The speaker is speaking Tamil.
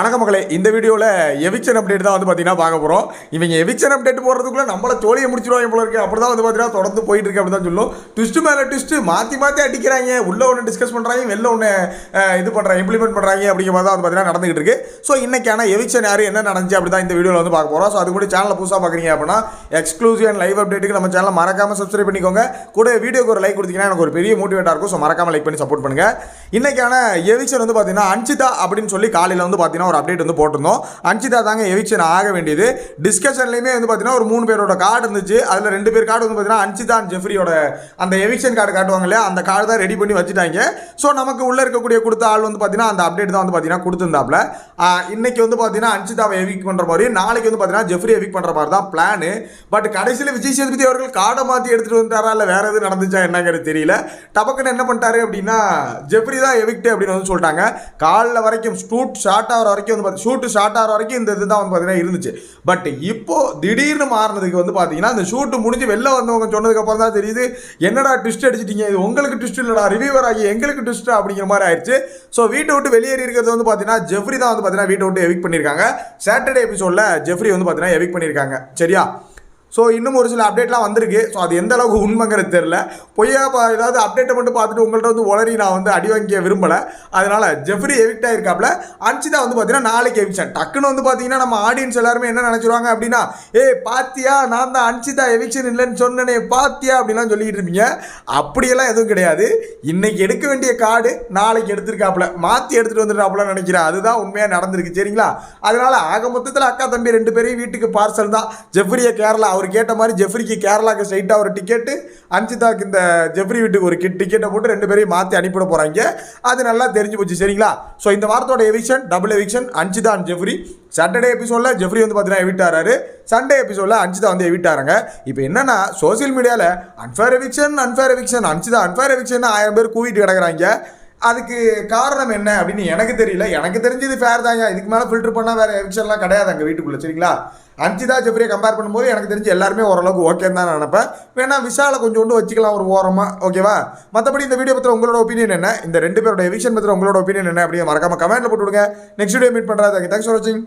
வணக்கம் மக்களே, இந்த வீடியோவில் எவிக்ஷன் அப்டேட் தான் வந்து பார்த்தீங்கன்னா பார்க்க போகிறோம். இவங்க எவிக்ஷன் அப்டேட் போடுறதுக்குள்ளே நம்மள தோழியை முடிச்சிடுவாங்க போல இருக்கு. அப்படி தான் வந்து பார்த்தீங்கன்னா தொடர்ந்து போயிட்டு இருக்கு அப்படி தான் சொல்லும். ட்விஸ்ட்டு மேலே ட்விஸ்ட்டு மாற்றி அடிக்கிறாங்க. உள்ள ஒன்று டிஸ்கஸ் பண்ணுறாங்க, வெளில ஒன்று இது பண்ணுறாங்க, இம்ப்ளிமெண்ட் பண்ணுறாங்க. அப்படிங்கிற மாதிரி தான் வந்து பார்த்தீங்கன்னா நடந்துகிட்டு இருக்கு. ஸோ இன்னைக்கான எவிக்ஷன் யார் என்ன நடந்துச்சு அப்படி தான் இந்த வீடியோவில் வந்து பார்க்க போகிறோம். ஸோ அது கூட சேனலில் புதுசாக பார்க்குறீங்க அப்படின்னா எக்ஸ்க்ளூசிவ் அண்ட் லைவ் அப்டேட்டுக்கு நம்ம சேனலை மறக்காமல் சப்ஸ்கிரைப் பண்ணிக்கோங்க. கூட வீடியோக்கு ஒரு லைக் கொடுத்தீங்கன்னா எனக்கு ஒரு பெரிய மோட்டிவேட்டாக இருக்கும். ஸோ மறக்காமல் லைக் பண்ணி சப்போர்ட் பண்ணுங்கள். இன்னைக்கான எவிக்ஷன் வந்து பார்த்தீங்கன்னா அன்சிதா அப்படின்னு சொல்லி காலையில் வந்து பார்த்தீங்கன்னா ஒரு அப்டேட் வந்து போட்டிருந்தோம். அன்சிதா தாங்க எவிக்ஷன் ஆக வேண்டியது. டிஸ்கஷன்லையுமே வந்து பார்த்தீங்கன்னா ஒரு 3 பேரோட கார்டு இருந்துச்சு. அதில் 2 பேர் கார்டு வந்து பார்த்தீங்கன்னா அன்சிதா அண்ட் ஜெஃப்ரியோட அந்த எவிக்ஷன் கார்டு காட்டுவாங்க இல்லையா, அந்த கார்டு தான் ரெடி பண்ணி வச்சுட்டாங்க. ஸோ நமக்கு உள்ள இருக்கக்கூடிய கொடுத்த ஆள் வந்து பார்த்தீங்கன்னா அந்த அப்டேட் தான் வந்து பார்த்தீங்கன்னா கொடுத்துருந்தாப்புல. இன்னைக்கு வந்து பார்த்தீங்கன்னா அன்சிதாவை எவிக் பண்ணுற மாதிரி, நாளைக்கு வந்து பார்த்தீங்கன்னா ஜெஃப்ரி எவிக் பண்ணுற மாதிரி தான் பிளானு. பட் கடைசியில் விஜய் சேதுபதி அவர்கள் கார்டை மாற்றி எடுத்துகிட்டு வந்துட்டாரா இல்லை வேற எதுவும் நடந்துச்சா என்னங்கிறது தெரியல. டபக்குன்னு என்ன பண்ணிட்டாரு அப்படின்னா ஜெஃப்ரி தான் எவிக்ட் அப்படின்னு வந்து சொல்லிட்டாங்க. காலில் வரைக்கும் ஷூட் ஷார்ட் ஆகிற வரைக்கும் வந்து ஷூட்டு ஷார்ட் ஆகிற வரைக்கும் இந்த இதுதான் வந்து பார்த்தீங்கன்னா இருந்துச்சு. பட் இப்போ திடீர்னு மாறினதுக்கு வந்து பார்த்தீங்கன்னா அந்த ஷூட்டு முடிஞ்சு வெளில வந்தவங்க சொன்னதுக்கு அப்புறம் தான் தெரியுது, என்னடா ட்விஸ்ட் அடிச்சிட்டீங்க, இது உங்களுக்கு ட்விஸ்ட் இல்லடா, ரிவ்யூவர் ஆகி எங்களுக்கு ட்விஸ்ட் அப்படிங்கிற மாதிரி ஆயிடுச்சு. ஸோ வீட்டை விட்டு வெளியேறி இருக்கிறது வந்து பார்த்தீங்கன்னா ஜெஃப்ரி தான் வந்து பார்த்தீங்கன்னா வீட்டை விட்டு எவிக் பண்ணியிருக்காங்க. சாட்டர்டே எபிசோடில் ஜெஃப்ரி வந்து பார்த்தீங்கன்னா எவிக் பண்ணியிருக்காங்க. சரியா? ஸோ இன்னும் ஒரு சில அப்டேட்லாம் வந்திருக்கு. ஸோ அது எந்த அளவுக்கு உண்மைங்கிறது தெரில. பொய்யா ஏதாவது அப்டேட்டை மட்டும் பார்த்துட்டு உங்கள்கிட்ட வந்து உளறி நான் வந்து அடி வாங்கிக்க விரும்பலை. அதனால் ஜெஃப்ரி எவிக்ட் ஆகிருக்காப்புல. அன்சிதா வந்து பார்த்தீங்கன்னா நாளைக்கு எவிக்ஷன். டக்குன்னு வந்து பார்த்தீங்கன்னா நம்ம ஆடியன்ஸ் எல்லாருமே என்ன நினச்சிருவாங்க அப்படின்னா, பாத்தியா நான் தான் அன்சிதா எவிக்ஷன் இல்லைன்னு சொன்னனே பாத்தியா அப்படின்லாம் சொல்லிக்கிட்டு இருப்பீங்க. அப்படியெல்லாம் எதுவும் கிடையாது. இன்னைக்கு எடுக்க வேண்டிய கார்டு நாளைக்கு எடுத்திருக்காப்புல, மாற்றி எடுத்துகிட்டு வந்துட்டாப்புல நினைக்கிறேன். அதுதான் உண்மையாக நடந்திருக்கு. சரிங்களா? அதனால் ஆக மொத்தத்தில் அக்கா தம்பி 2 பேரையும் வீட்டுக்கு பார்சல் தான். ஜெஃப்ரியை கேரளா, அவர் கேட்ட மாதிரி ஜெஃப்ரிக்கு கேரளாவுக்கு ஸ்ட்ரைட்டாக ஒரு டிக்கெட்டு, அன்சிதாவுக்கு இந்த ஜெஃப்ரி வீட்டுக்கு ஒரு டிக்கெட்டை போட்டு 2 பேரையும் மாற்றி அனுப்பிட போகிறாங்க. அது நல்லா தெரிஞ்சு போச்சு. சரிங்களா? ஸோ இந்த வாரத்தோட eviction double eviction Anshitha and Jeffrey. Saturday எபிசோடில் ஜெஃப்ரி வந்து பார்த்தீங்கன்னா எவிட் ஆறாரு. சண்டே எபிசோடில் அன்சிதா வந்து எவிட் ஆறாங்க. இப்போ என்னன்னா சோசியல் மீடியாவில் unfair eviction Anshitha unfair eviction 1000 பேர் கூவிட்டு கிடக்குறாங்க. அதுக்கு காரணம் என்ன அப்படின்னு எனக்கு தெரியல. எனக்கு தெரிஞ்சது ஃபேர் தாங்க. இதுக்கு மேலே ஃபில்டர் பண்ணால் வேறு எவிக்ஷன்லாம் கிடையாது அங்கே வீட்டுக்குள்ளே. சரிங்களா? அன்சிதா ஜெஃப்ரியை கம்பேர் பண்ணும்போது எனக்கு தெரிஞ்சு எல்லாருமே ஓரளவுக்கு ஓகேன்னு தான் நினைப்பேன். வேணா விஷாலை கொஞ்சோண்டு வச்சுக்கலாம் ஒரு ஓரமாக. ஓகேவா? மற்றபடி இந்த வீடியோ பற்றி உங்களோட ஒப்பீனியன் என்ன, இந்த 2 பேரோட எவிக்ஷன் பற்றி உங்களோட ஒப்பீனியன் என்ன அப்படின்னு மறக்காம கமெண்ட்டில் போட்டு விடுங்க. நெக்ஸ்ட் வீடியோ மீட் பண்ணுறாங்க. தேங்க்ஸ் ஃபார் வாட்சிங்.